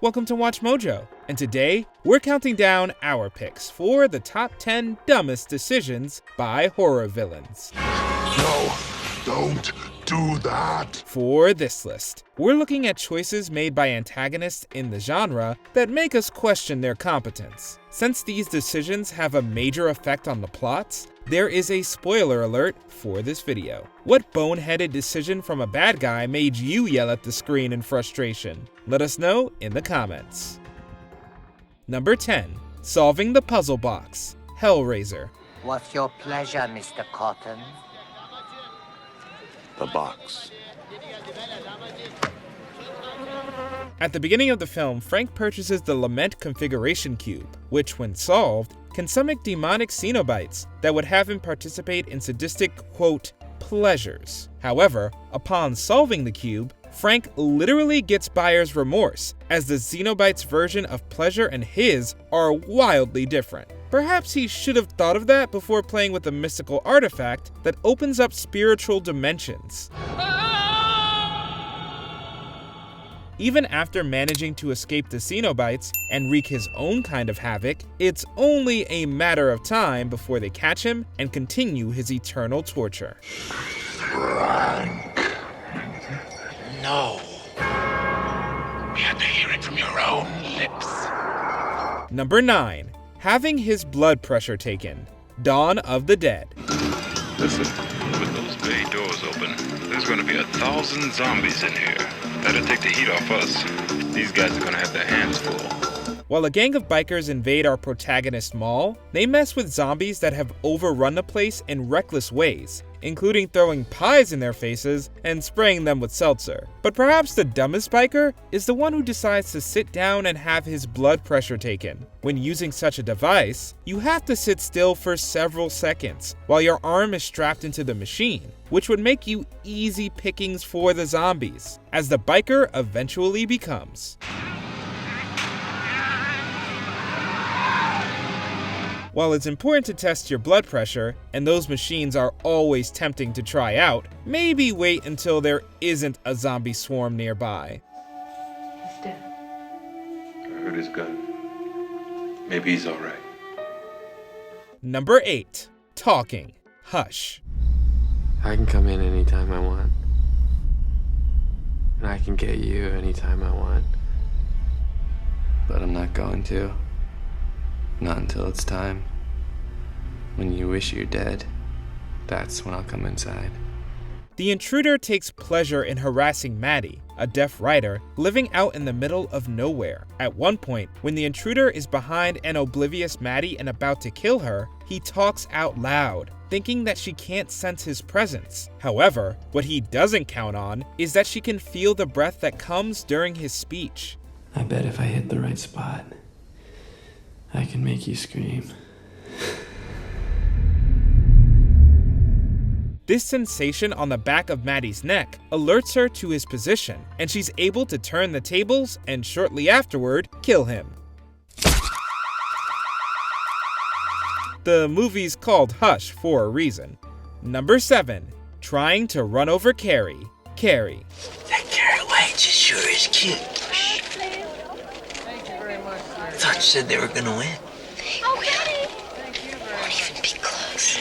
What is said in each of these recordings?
welcome to Watch Mojo, and today we're counting down our picks for the top 10 dumbest decisions by horror villains. No, don't do that! For this list, we're looking at choices made by antagonists in the genre that make us question their competence. Since these decisions have a major effect on the plots, there is a spoiler alert for this video. What boneheaded decision from a bad guy made you yell at the screen in frustration? Let us know in the comments. Number 10. Solving the puzzle box. Hellraiser. What's your pleasure, Mr. Cotton? The box. At the beginning of the film, Frank purchases the Lament configuration cube, which, when solved, can summon demonic Cenobites that would have him participate in sadistic, quote, pleasures. However, upon solving the cube, Frank literally gets buyer's remorse, as the Cenobite's version of pleasure and his are wildly different. Perhaps he should have thought of that before playing with a mystical artifact that opens up spiritual dimensions. Even after managing to escape the Cenobites and wreak his own kind of havoc, it's only a matter of time before they catch him and continue his eternal torture. Frank. No. We had to hear it from your own lips. Number 9. Having his blood pressure taken. Dawn of the Dead. Listen, with those bay doors open, there's gonna be 1,000 zombies in here. That'll take the heat off us. These guys are gonna have their hands full. While a gang of bikers invade our protagonist mall, they mess with zombies that have overrun the place in reckless ways, including throwing pies in their faces and spraying them with seltzer. But perhaps the dumbest biker is the one who decides to sit down and have his blood pressure taken. When using such a device, you have to sit still for several seconds while your arm is strapped into the machine, which would make you easy pickings for the zombies, as the biker eventually becomes. While it's important to test your blood pressure, and those machines are always tempting to try out, maybe wait until there isn't a zombie swarm nearby. He's dead. I heard his gun. Maybe he's alright. Number 8. Talking. Hush. I can come in anytime I want. And I can get you anytime I want. But I'm not going to. Not until it's time. When you wish you're dead, that's when I'll come inside. The intruder takes pleasure in harassing Maddie, a deaf writer living out in the middle of nowhere. At one point, when the intruder is behind an oblivious Maddie and about to kill her, he talks out loud, thinking that she can't sense his presence. However, what he doesn't count on is that she can feel the breath that comes during his speech. I bet if I hit the right spot, I can make you scream. This sensation on the back of Maddie's neck alerts her to his position, and she's able to turn the tables and shortly afterward, kill him. The movie's called Hush for a reason. Number 7. Trying to run over Carrie. Carrie. That Carrie White just sure is cute. Thought you said they were gonna win. Okay. Won't even be close.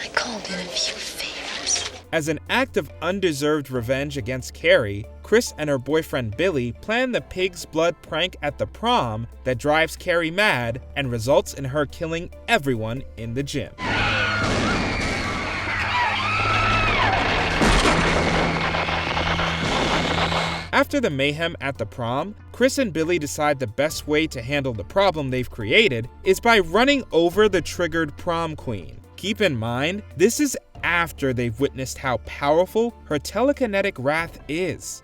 I called in a few favors. As an act of undeserved revenge against Carrie, Chris and her boyfriend Billy plan the pig's blood prank at the prom that drives Carrie mad and results in her killing everyone in the gym. After the mayhem at the prom, Chris and Billy decide the best way to handle the problem they've created is by running over the triggered prom queen. Keep in mind, this is after they've witnessed how powerful her telekinetic wrath is.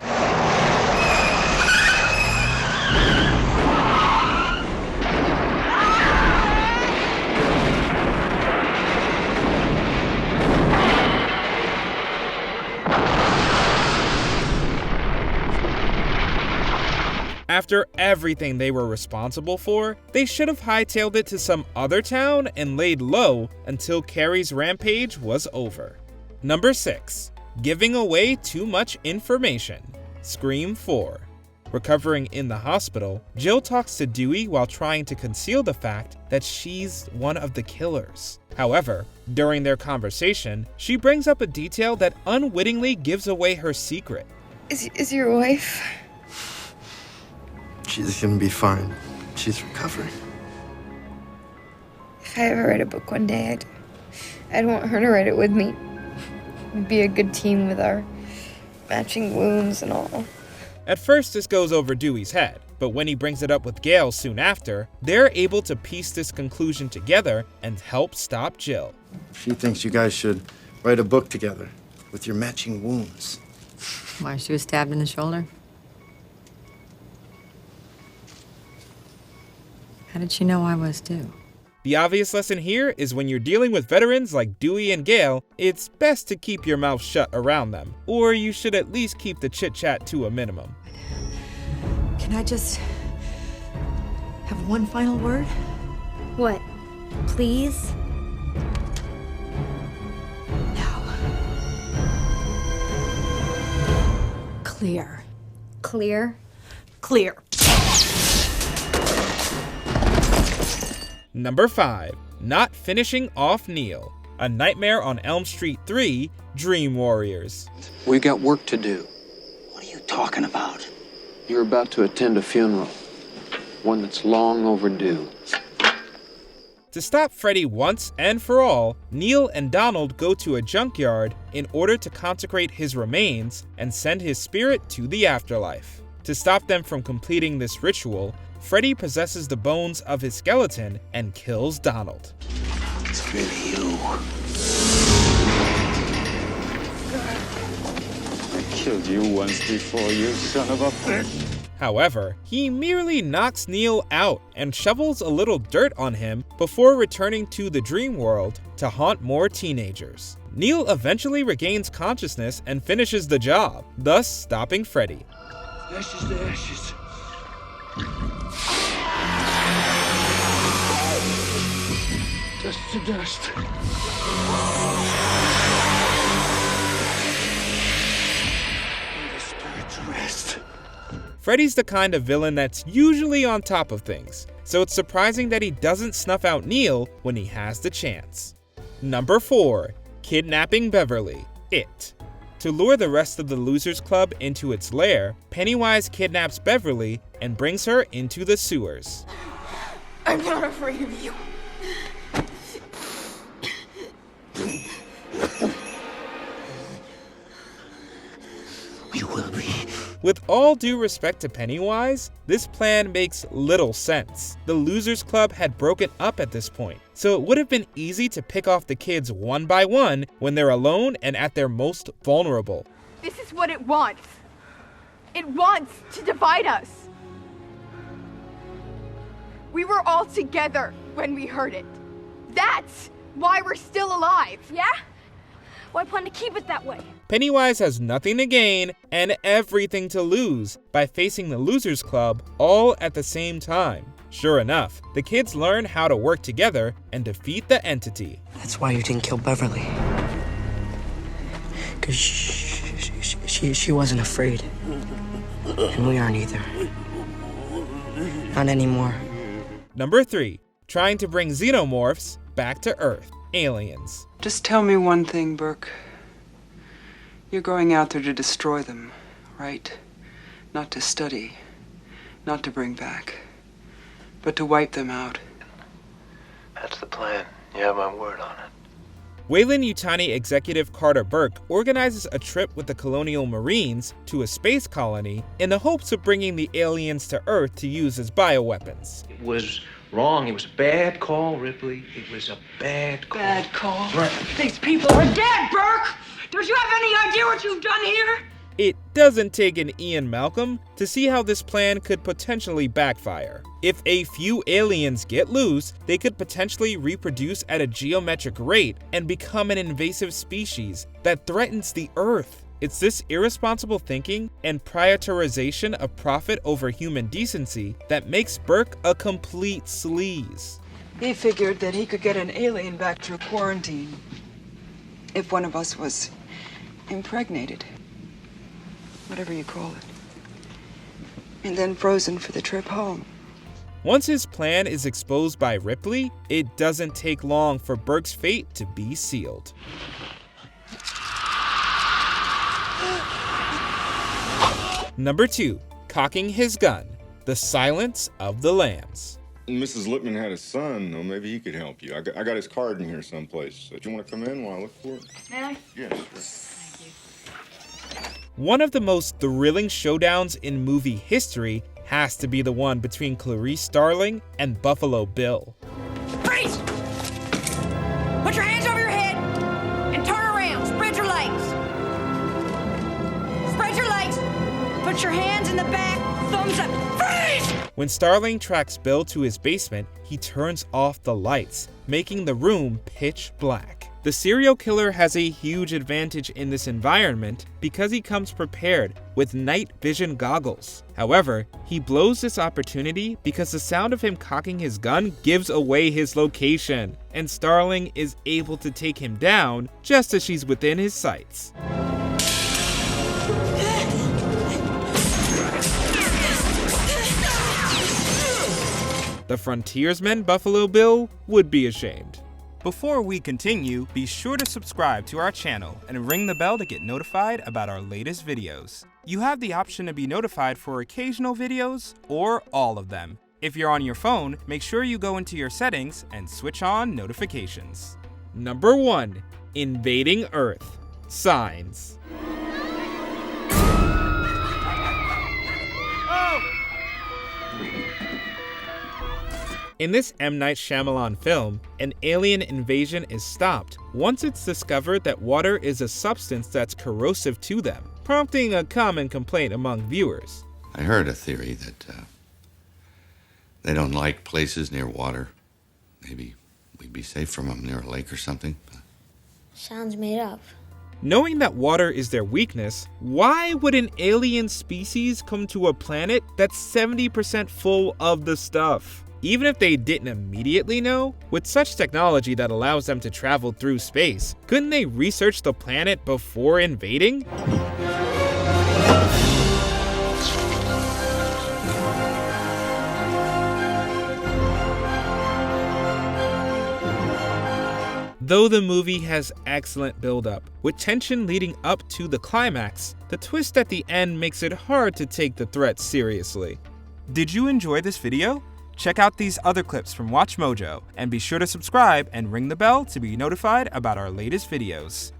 After everything they were responsible for, they should have hightailed it to some other town and laid low until Carrie's rampage was over. Number 6. Giving away too much information. Scream 4. Recovering in the hospital, Jill talks to Dewey while trying to conceal the fact that she's one of the killers. However, during their conversation, she brings up a detail that unwittingly gives away her secret. Is your wife? She's gonna be fine. She's recovering. If I ever write a book one day, I'd want her to write it with me. We'd be a good team with our matching wounds and all. At first, this goes over Dewey's head, but when he brings it up with Gale soon after, they're able to piece this conclusion together and help stop Jill. She thinks you guys should write a book together with your matching wounds. Why, she was stabbed in the shoulder? How did she know I was too? The obvious lesson here is when you're dealing with veterans like Dewey and Gale, it's best to keep your mouth shut around them, or you should at least keep the chit-chat to a minimum. Can I just have one final word? What? Please? No. Clear. Clear? Clear. Number 5. Not finishing off Neil. A Nightmare on Elm Street 3, Dream Warriors. We got work to do. What are you talking about? You're about to attend a funeral. One that's long overdue. To stop Freddy once and for all, Neil and Donald go to a junkyard in order to consecrate his remains and send his spirit to the afterlife. To stop them from completing this ritual, Freddy possesses the bones of his skeleton and kills Donald. It's really you. I killed you once before, you son of a bitch. However, he merely knocks Neil out and shovels a little dirt on him before returning to the dream world to haunt more teenagers. Neil eventually regains consciousness and finishes the job, thus stopping Freddy. Ashes to ashes. Dust to dust. And the spirit to rest. Freddy's the kind of villain that's usually on top of things, so it's surprising that he doesn't snuff out Neil when he has the chance. Number 4. Kidnapping Beverly, It. To lure the rest of the Losers Club into its lair, Pennywise kidnaps Beverly and brings her into the sewers. I'm not afraid of you. You will be. With all due respect to Pennywise, this plan makes little sense. The Losers Club had broken up at this point, so it would have been easy to pick off the kids one by one when they're alone and at their most vulnerable. This is what it wants. It wants to divide us. We were all together when we heard it. That's why we're still alive. Yeah? Well, I plan to keep it that way. Pennywise has nothing to gain and everything to lose by facing the Losers Club all at the same time. Sure enough, the kids learn how to work together and defeat the entity. That's why you didn't kill Beverly. Because she wasn't afraid. And we aren't either. Not anymore. Number 3. Trying to bring xenomorphs back to Earth, Aliens. Just tell me one thing, Burke. You're going out there to destroy them, right? Not to study, not to bring back, but to wipe them out. That's the plan. You have my word on it. Weyland-Yutani executive Carter Burke organizes a trip with the Colonial Marines to a space colony in the hopes of bringing the aliens to Earth to use as bioweapons. It was wrong. It was a bad call, Ripley. It was a bad call. Bad call? Right. These people are dead, Burke! Don't you have any idea what you've done here? It doesn't take an Ian Malcolm to see how this plan could potentially backfire. If a few aliens get loose, they could potentially reproduce at a geometric rate and become an invasive species that threatens the Earth. It's this irresponsible thinking and prioritization of profit over human decency that makes Burke a complete sleaze. He figured that he could get an alien back through quarantine if one of us was impregnated. Whatever you call it. And then frozen for the trip home. Once his plan is exposed by Ripley, it doesn't take long for Burke's fate to be sealed. Number 2. Cocking his gun. The Silence of the Lambs. Mrs. Lippman had a son, though. Maybe he could help you. I got his card in here someplace. Do you want to come in while I look for it? May I? Yes, sure. One of the most thrilling showdowns in movie history has to be the one between Clarice Starling and Buffalo Bill. Freeze! Put your hands over your head and turn around. Spread your legs. Spread your legs. Put your hands in the back. Thumbs up. Freeze! When Starling tracks Bill to his basement, he turns off the lights, making the room pitch black. The serial killer has a huge advantage in this environment because he comes prepared with night vision goggles. However, he blows this opportunity because the sound of him cocking his gun gives away his location, and Starling is able to take him down just as she's within his sights. The frontiersman Buffalo Bill would be ashamed. Before we continue, be sure to subscribe to our channel and ring the bell to get notified about our latest videos. You have the option to be notified for occasional videos or all of them. If you're on your phone, make sure you go into your settings and switch on notifications. Number 1. Invading Earth. Signs. In this M. Night Shyamalan film, an alien invasion is stopped once it's discovered that water is a substance that's corrosive to them, prompting a common complaint among viewers. I heard a theory that they don't like places near water. Maybe we'd be safe from them near a lake or something. Sounds made up. Knowing that water is their weakness, why would an alien species come to a planet that's 70% full of the stuff? Even if they didn't immediately know, with such technology that allows them to travel through space, couldn't they research the planet before invading? Though the movie has excellent build-up, with tension leading up to the climax, the twist at the end makes it hard to take the threat seriously. Did you enjoy this video? Check out these other clips from WatchMojo, and be sure to subscribe and ring the bell to be notified about our latest videos.